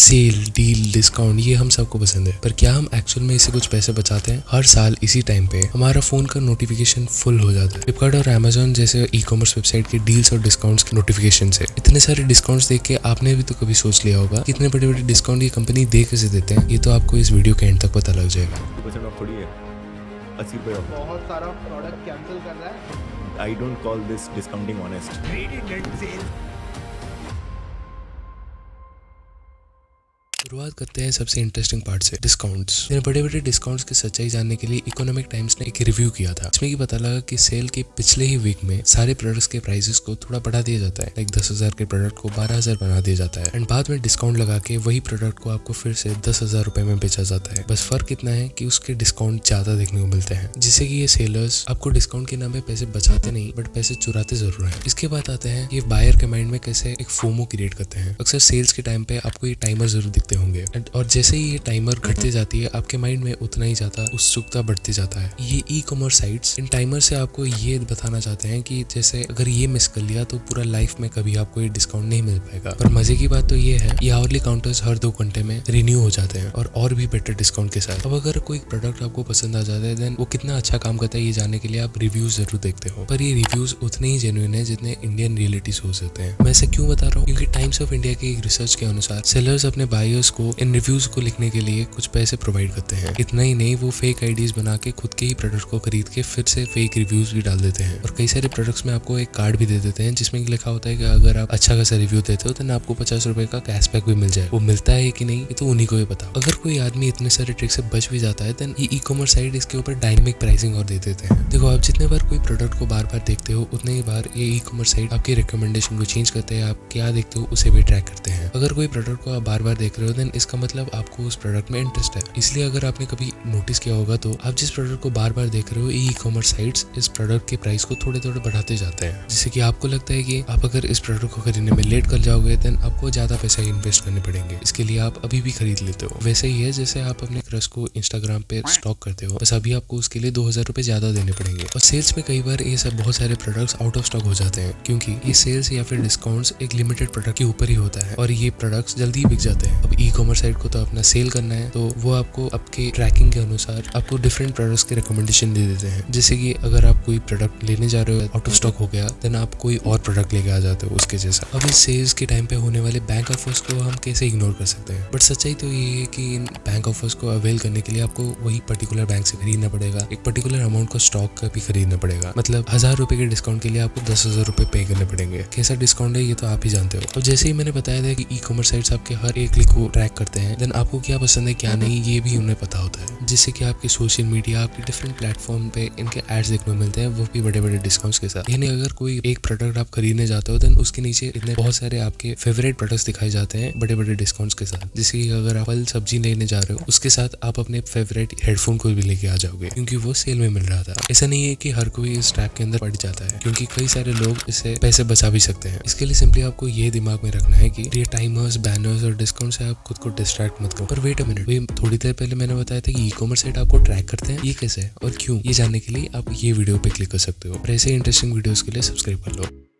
Cell, deal, discount ये हम सबको पसंद है, पर क्या हम एक्चुअल में इससे कुछ पैसे बचाते हैं? हर साल इसी टाइम पे हमारा फोन का नोटिफिकेशन फुल हो जाता है फ्लिपकार्ट और अमेजोन जैसे ई कॉमर्स वेबसाइट की डील्स और डिस्काउंट्स की नोटिफिकेशन से। इतने सारे डिस्काउंट्स देख के आपने भी तो कभी सोच लिया होगा कि इतने बड़े बड़े डिस्काउंट ये कंपनी दे कैसे देते हैं। ये तो आपको इस वीडियो के एंड तक पता लग जाएगा। 80% ऑफ थोड़ी है, 80 रुपए ऑफ। बहुत सारा प्रोडक्ट कैंसिल कर रहा है। I don't call this discounting honest. शुरुआत करते हैं सबसे इंटरेस्टिंग पार्ट से, डिस्काउंट्स। मैंने बड़े बड़े डिस्काउंट्स की सच्चाई जानने के लिए इकोनॉमिक टाइम्स ने एक रिव्यू किया था, इसमें पता लगा कि सेल के पिछले ही वीक में सारे प्रोडक्ट्स के प्राइसेस को थोड़ा बढ़ा दिया जाता है। लाइक 10,000 के प्रोडक्ट को 12,000 बना दिया जाता है एंड बाद में डिस्काउंट लगा के वही प्रोडक्ट को आपको फिर से 10,000 रुपए में बेचा जाता है। बस फर्क इतना है कि उसके डिस्काउंट ज्यादा देखने को मिलते हैं, जिससे कि ये सेलर्स आपको डिस्काउंट के नाम पे पैसे बचाते नहीं बट पैसे चुराते जरूर है। इसके बाद आते हैं ये बायर के माइंड में कैसे एक फोमो क्रिएट करते हैं। अक्सर सेल्स के टाइम पे आपको ये टाइमर जरूर दिखते होंगे और जैसे ही ये टाइमर घटते जाती है आपके माइंड में उतना ही ज्यादा उत्सुकता बढ़ती जाता है। ये e commerce sites in timer से आपको ये बताना चाहते हैं कि जैसे अगर ये मिस कर लिया तो पूरा लाइफ में कभी आपको ये डिस्काउंट नहीं मिल पाएगा। पर मजे की बात तो ये है ये आवरली काउंटर्स हर 2 घंटे में रिन्यू हो जाते हैं और भी बेटर डिस्काउंट के साथ। अब अगर कोई प्रोडक्ट आपको पसंद आ जाता है देन वो कितना अच्छा काम करता है ये जानने के लिए आप रिव्यूज जरूर देखते हो, पर ये रिव्यूज उतने ही जेन्युइन है जितने इंडियन रियलिटी शोज होते हैं। मैं ऐसे क्यों बता रहा हूँ? क्योंकि टाइम्स ऑफ इंडिया की एक रिसर्च के अनुसार सेलर्स अपने बायर्स को इन रिव्यूज को लिखने के लिए कुछ पैसे प्रोवाइड करते हैं। इतना ही नहीं, वो फेक आईडीज बना के खुद के ही प्रोडक्ट को खरीद के फिर से फेक रिव्यूज भी डाल देते हैं। और कई सारे प्रोडक्ट्स में आपको एक कार्ड भी दे देते हैं जिसमें लिखा होता है कि अगर आप अच्छा खासा रिव्यू देते हो तो आपको 50 रुपए का कैशबैक भी मिल जाए। वो मिलता है कि नहीं ये तो उन्हीं को ही पता। अगर कोई आदमी इतने सारे ट्रिक से बच भी जाता है देन ई कॉमर्स साइट इसके ऊपर डायनेमिक प्राइसिंग और दे देते हैं। देखो आप जितने बार कोई प्रोडक्ट को बार बार देखते हो उतने ही बार ये ई कॉमर्स साइट आपके रिकमेंडेशन को चेंज करते हैं। आप क्या देखते हो उसे भी ट्रैक करते हैं। अगर कोई प्रोडक्ट को आप बार बार देख रहे हो देन इसका मतलब आपको उस प्रोडक्ट में इंटरेस्ट है। इसलिए अगर आपने कभी नोटिस किया होगा तो आप जिस प्रोडक्ट को बार बार देख रहे हो ई कॉमर्स साइट्स इस प्रोडक्ट के प्राइस को थोड़े थोड़े बढ़ाते जाते हैं, जिससे कि आपको लगता है कि आप अगर इस प्रोडक्ट को खरीदने में लेट कर जाओगे देन आपको ज्यादा पैसा इन्वेस्ट करने पड़ेंगे। इसके लिए आप अभी भी खरीद लेते हो। वैसे ही है जैसे आप अपने क्रश को इंस्टाग्राम पे स्टॉक करते हो, बस अभी आपको उसके लिए 2,000 रुपए ज्यादा देने पड़ेंगे। और सेल्स में कई बार ये सब बहुत सारे प्रोडक्ट्स आउट ऑफ स्टॉक हो जाते हैं क्योंकि ये सेल्स या फिर डिस्काउंट्स एक लिमिटेड प्रोडक्ट के ऊपर ही होता है और ये प्रोडक्ट्स जल्दी बिक जाते हैं। अब ई कॉमर्स साइट को तो अपना सेल करना है तो वो आपको आपके ट्रैकिंग के अनुसार आपको डिफरेंट प्रोडक्ट्स के रिकमेंडेशन दे देते हैं। जैसे कि अगर आप कोई प्रोडक्ट लेने जा रहे हो आउट ऑफ स्टॉक हो गया देन आप कोई और प्रोडक्ट लेके आ जाते हो उसके जैसा। अब इस सेल्स के टाइम पे होने वाले बैंक ऑफर्स को हम कैसे इग्नोर कर सकते हैं? बट सच्चाई तो ये है कि इन बैंक ऑफर्स को अवेल करने के लिए आपको वही पर्टिकुलर बैंक से खरीदना पड़ेगा, एक पर्टिकुलर अमाउंट को स्टॉक का भी खरीदना पड़ेगा। मतलब 1,000 रुपए के डिस्काउंट के लिए आपको 10,000 रुपए पे करने पड़ेंगे। कैसा डिस्काउंट है ये तो आप ही जानते हो। और जैसे ही मैंने बताया था कि ई कॉमर्स साइट्स आपके हर एक क्लिक को ट्रैक करते हैं देन आपको क्या पसंद है क्या नहीं ये भी उन्हें पता होता है, जिससे कि आपके सोशल मीडिया आपके डिफरेंट प्लेटफॉर्म पे इनके एड्स देखने को मिलते हैं, वो भी बड़े बड़े डिस्काउंट्स के साथ। यानी अगर कोई एक प्रोडक्ट आप खरीदने जाते हो देन उसके नीचे इतने बहुत सारे आपके फेवरेट प्रोडक्ट्स दिखाए जाते हैं बड़े बड़े डिस्काउंट्स के साथ। जैसे कि अगर आप फल सब्जी लेने जा रहे हो उसके साथ आप अपने फेवरेट हेडफोन को भी लेके आ जाओगे क्योंकि वो सेल में मिल रहा था। ऐसा नहीं है कि हर कोई इस ट्रैप के अंदर पड़ जाता है क्योंकि कई सारे लोग इससे पैसे बचा भी सकते हैं। इसके लिए सिंपली आपको ये दिमाग में रखना है कि ये टाइमर्स, बैनर्स और डिस्काउंट से आप खुद को डिस्ट्रैक्ट मत करो। पर वेट अ मिनट, थोड़ी देर पहले मैंने बताया था कि ई कॉमर्स साइट आपको ट्रैक करते हैं, ये कैसे और क्यों, ये जानने के लिए आप ये वीडियो पे क्लिक कर सकते हो। और ऐसे इंटरेस्टिंग वीडियोस के लिए सब्सक्राइब कर लो।